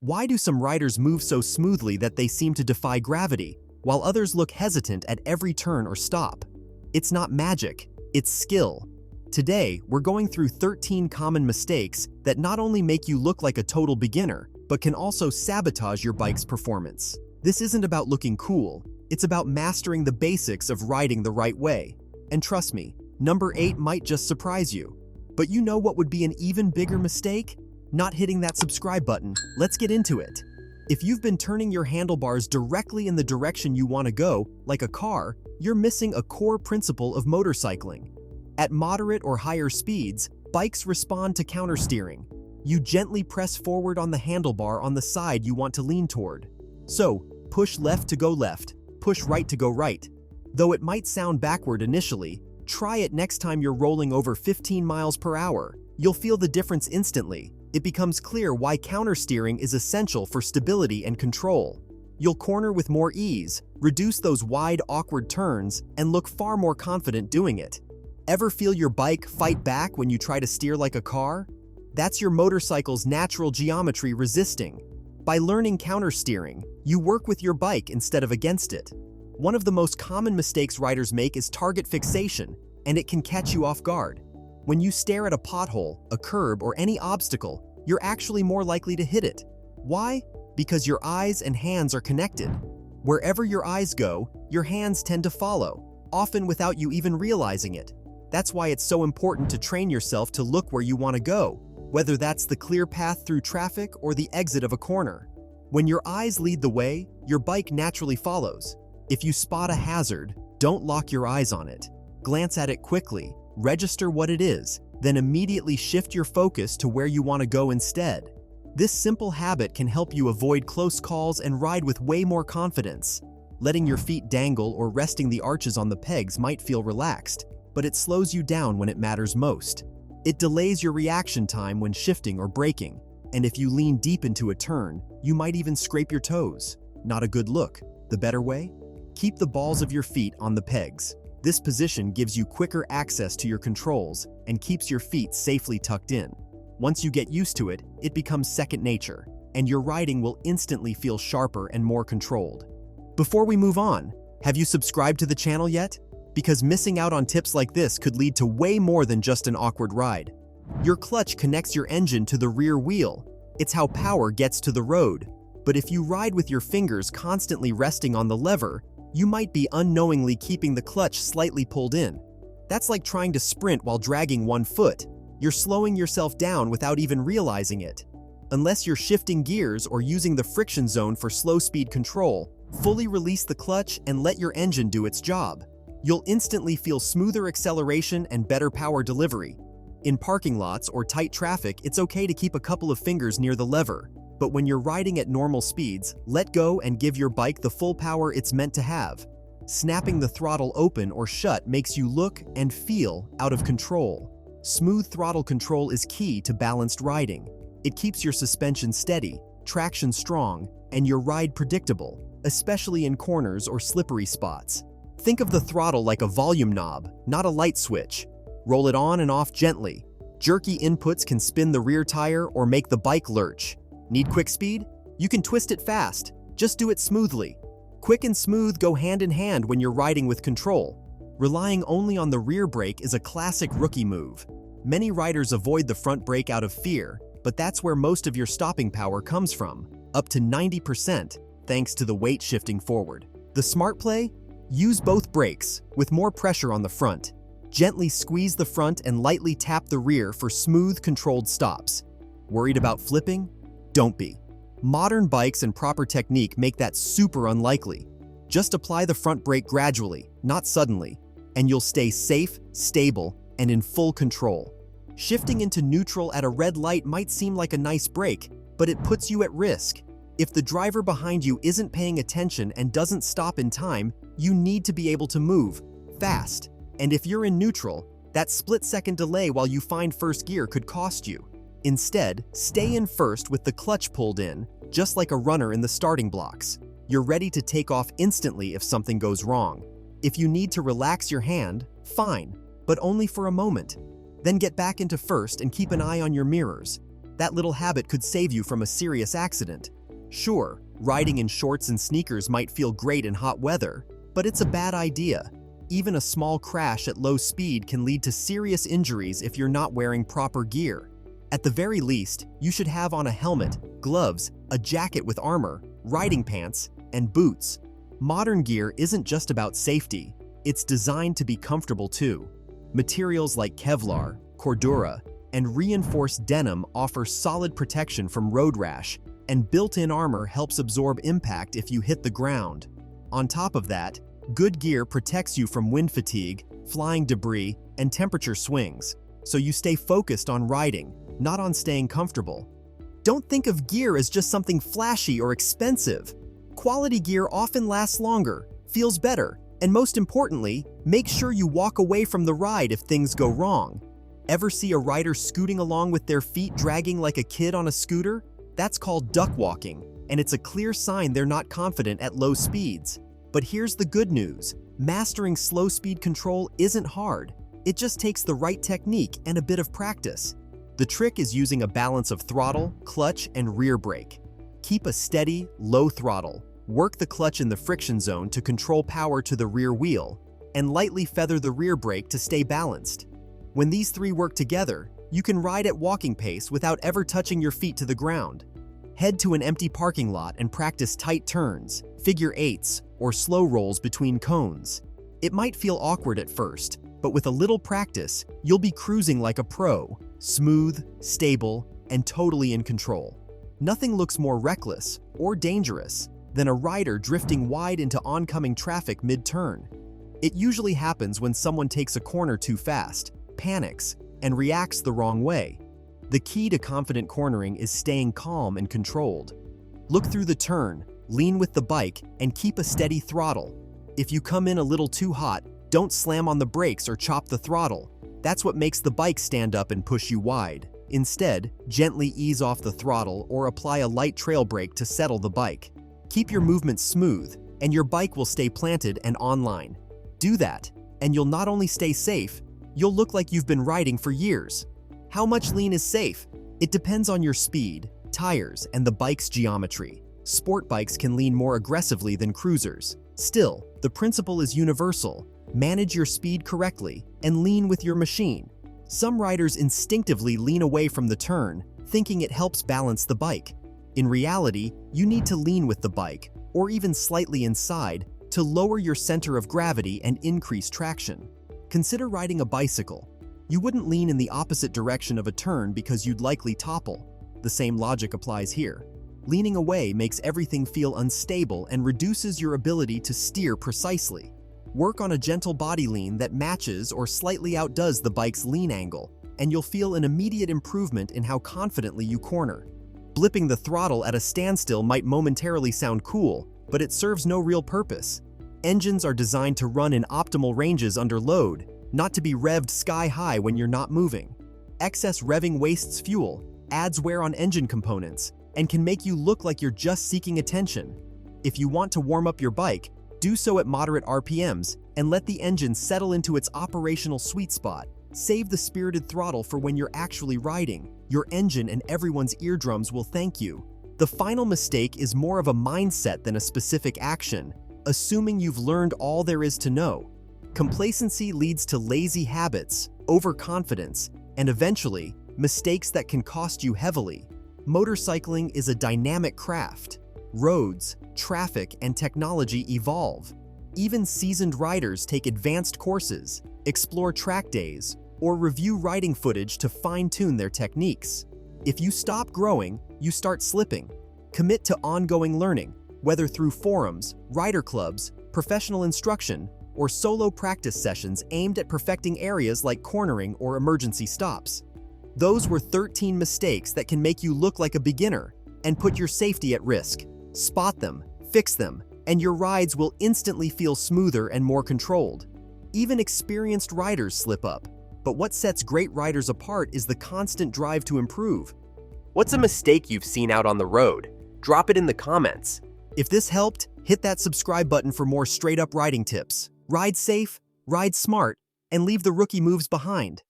Why do some riders move so smoothly that they seem to defy gravity, while others look hesitant at every turn or stop? It's not magic, it's skill. Today, we're going through 13 common mistakes that not only make you look like a total beginner, but can also sabotage your bike's performance. This isn't about looking cool, it's about mastering the basics of riding the right way. And trust me, number 8 might just surprise you. But you know what would be an even bigger mistake? Not hitting that subscribe button. Let's get into it. If you've been turning your handlebars directly in the direction you want to go, like a car, you're missing a core principle of motorcycling. At moderate or higher speeds, bikes respond to countersteering. You gently press forward on the handlebar on the side you want to lean toward. So, push left to go left, push right to go right. Though it might sound backward initially, try it next time you're rolling over 15 miles per hour. You'll feel the difference instantly. It becomes clear why countersteering is essential for stability and control. You'll corner with more ease, reduce those wide, awkward turns, and look far more confident doing it. Ever feel your bike fight back when you try to steer like a car? That's your motorcycle's natural geometry resisting. By learning countersteering, you work with your bike instead of against it. One of the most common mistakes riders make is target fixation, and it can catch you off guard. When you stare at a pothole, a curb, or any obstacle, you're actually more likely to hit it. Why? Because your eyes and hands are connected. Wherever your eyes go, your hands tend to follow, often without you even realizing it. That's why it's so important to train yourself to look where you want to go, whether that's the clear path through traffic or the exit of a corner. When your eyes lead the way, your bike naturally follows. If you spot a hazard, don't lock your eyes on it. Glance at it quickly, register what it is, then immediately shift your focus to where you want to go instead. This simple habit can help you avoid close calls and ride with way more confidence. Letting your feet dangle or resting the arches on the pegs might feel relaxed, but it slows you down when it matters most. It delays your reaction time when shifting or braking, and if you lean deep into a turn, you might even scrape your toes. Not a good look. The better way? Keep the balls of your feet on the pegs. This position gives you quicker access to your controls and keeps your feet safely tucked in. Once you get used to it, it becomes second nature, and your riding will instantly feel sharper and more controlled. Before we move on, have you subscribed to the channel yet? Because missing out on tips like this could lead to way more than just an awkward ride. Your clutch connects your engine to the rear wheel. It's how power gets to the road. But if you ride with your fingers constantly resting on the lever, you might be unknowingly keeping the clutch slightly pulled in. That's like trying to sprint while dragging one foot. You're slowing yourself down without even realizing it. Unless you're shifting gears or using the friction zone for slow speed control, fully release the clutch and let your engine do its job. You'll instantly feel smoother acceleration and better power delivery. In parking lots or tight traffic, it's okay to keep a couple of fingers near the lever. But when you're riding at normal speeds, let go and give your bike the full power it's meant to have. Snapping the throttle open or shut makes you look and feel out of control. Smooth throttle control is key to balanced riding. It keeps your suspension steady, traction strong, and your ride predictable, especially in corners or slippery spots. Think of the throttle like a volume knob, not a light switch. Roll it on and off gently. Jerky inputs can spin the rear tire or make the bike lurch. Need quick speed? You can twist it fast. Just do it smoothly. Quick and smooth go hand in hand when you're riding with control. Relying only on the rear brake is a classic rookie move. Many riders avoid the front brake out of fear, but that's where most of your stopping power comes from, up to 90%, thanks to the weight shifting forward. The smart play? Use both brakes, with more pressure on the front. Gently squeeze the front and lightly tap the rear for smooth, controlled stops. Worried about flipping? Don't be. Modern bikes and proper technique make that super unlikely. Just apply the front brake gradually, not suddenly, and you'll stay safe, stable, and in full control. Shifting into neutral at a red light might seem like a nice break, but it puts you at risk. If the driver behind you isn't paying attention and doesn't stop in time, you need to be able to move fast. And if you're in neutral, that split-second delay while you find first gear could cost you. Instead, stay in first with the clutch pulled in, just like a runner in the starting blocks. You're ready to take off instantly if something goes wrong. If you need to relax your hand, fine, but only for a moment. Then get back into first and keep an eye on your mirrors. That little habit could save you from a serious accident. Sure, riding in shorts and sneakers might feel great in hot weather, but it's a bad idea. Even a small crash at low speed can lead to serious injuries if you're not wearing proper gear. At the very least, you should have on a helmet, gloves, a jacket with armor, riding pants, and boots. Modern gear isn't just about safety, it's designed to be comfortable too. Materials like Kevlar, Cordura, and reinforced denim offer solid protection from road rash, and built-in armor helps absorb impact if you hit the ground. On top of that, good gear protects you from wind fatigue, flying debris, and temperature swings, so you stay focused on riding, not on staying comfortable. Don't think of gear as just something flashy or expensive. Quality gear often lasts longer, feels better, and most importantly, make sure you walk away from the ride if things go wrong. Ever see a rider scooting along with their feet dragging like a kid on a scooter? That's called duck walking, and it's a clear sign they're not confident at low speeds. But here's the good news. Mastering slow speed control isn't hard. It just takes the right technique and a bit of practice. The trick is using a balance of throttle, clutch, and rear brake. Keep a steady, low throttle. Work the clutch in the friction zone to control power to the rear wheel, and lightly feather the rear brake to stay balanced. When these three work together, you can ride at walking pace without ever touching your feet to the ground. Head to an empty parking lot and practice tight turns, figure eights, or slow rolls between cones. It might feel awkward at first, but with a little practice, you'll be cruising like a pro, smooth, stable, and totally in control. Nothing looks more reckless or dangerous than a rider drifting wide into oncoming traffic mid-turn. It usually happens when someone takes a corner too fast, panics, and reacts the wrong way. The key to confident cornering is staying calm and controlled. Look through the turn, lean with the bike, and keep a steady throttle. If you come in a little too hot, don't slam on the brakes or chop the throttle. That's what makes the bike stand up and push you wide. Instead, gently ease off the throttle or apply a light trail brake to settle the bike. Keep your movements smooth, and your bike will stay planted and online. Do that, and you'll not only stay safe, you'll look like you've been riding for years. How much lean is safe? It depends on your speed, tires, and the bike's geometry. Sport bikes can lean more aggressively than cruisers. Still, the principle is universal. Manage your speed correctly and lean with your machine. Some riders instinctively lean away from the turn, thinking it helps balance the bike. In reality, you need to lean with the bike, or even slightly inside, to lower your center of gravity and increase traction. Consider riding a bicycle. You wouldn't lean in the opposite direction of a turn because you'd likely topple. The same logic applies here. Leaning away makes everything feel unstable and reduces your ability to steer precisely. Work on a gentle body lean that matches or slightly outdoes the bike's lean angle, and you'll feel an immediate improvement in how confidently you corner. Blipping the throttle at a standstill might momentarily sound cool, but it serves no real purpose. Engines are designed to run in optimal ranges under load, not to be revved sky-high when you're not moving. Excess revving wastes fuel, adds wear on engine components, and can make you look like you're just seeking attention. If you want to warm up your bike, do so at moderate RPMs and let the engine settle into its operational sweet spot. Save the spirited throttle for when you're actually riding. Your engine and everyone's eardrums will thank you. The final mistake is more of a mindset than a specific action, assuming you've learned all there is to know. Complacency leads to lazy habits, overconfidence, and eventually, mistakes that can cost you heavily. Motorcycling is a dynamic craft. Roads, traffic, and technology evolve. Even seasoned riders take advanced courses, explore track days, or review riding footage to fine-tune their techniques. If you stop growing, you start slipping. Commit to ongoing learning, whether through forums, rider clubs, professional instruction, or solo practice sessions aimed at perfecting areas like cornering or emergency stops. Those were 13 mistakes that can make you look like a beginner and put your safety at risk. Spot them, fix them, and your rides will instantly feel smoother and more controlled. Even experienced riders slip up, but what sets great riders apart is the constant drive to improve. What's a mistake you've seen out on the road? Drop it in the comments. If this helped, hit that subscribe button for more straight-up riding tips. Ride safe, ride smart, and leave the rookie moves behind.